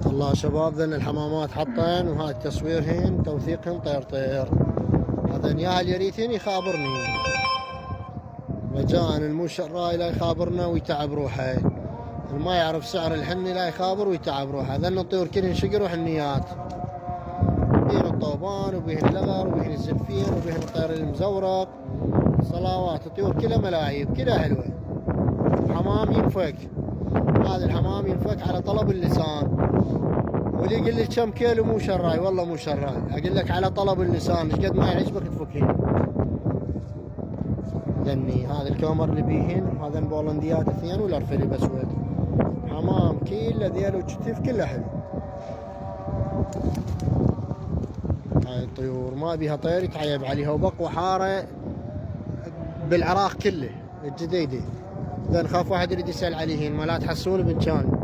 والله شباب ذن الحمامات حطين، وهاي تصويرهن توثيقهن طير طير. هذن يا اليريتين يخابرني، وجان الموشر راي لا يخابرنا ويتعب روحه، ما يعرف سعر الحني لا يخابر ويتعب روحه. ذن الطيور كلهن شقر وحنيات، بين الطوبان وبين اللغر وبين الزنفين وبين الطير المزورق، صلاوات الطيور كلها ملاعيب كلها حلوه. حمام ينفك، هذا الحمام ينفك على طلب اللسان. واللي يقول لك كم كيلو مو شراي، والله مو شراي، اقول لك على طلب اللسان، ايش قد ما يعجبك تفكين. ذني هذا الكومر اللي بيهن، هذا البولنديات اثنين والارفلي بسود. حمام كله ذيل وكتف كله حلو. هاي الطيور ما بيها طير يتعيب عليها، وبقوى حاره بالعراق كله الجديدي. اذا نخاف واحد يريد يسال عليهن، ما لا تحسون بن كان.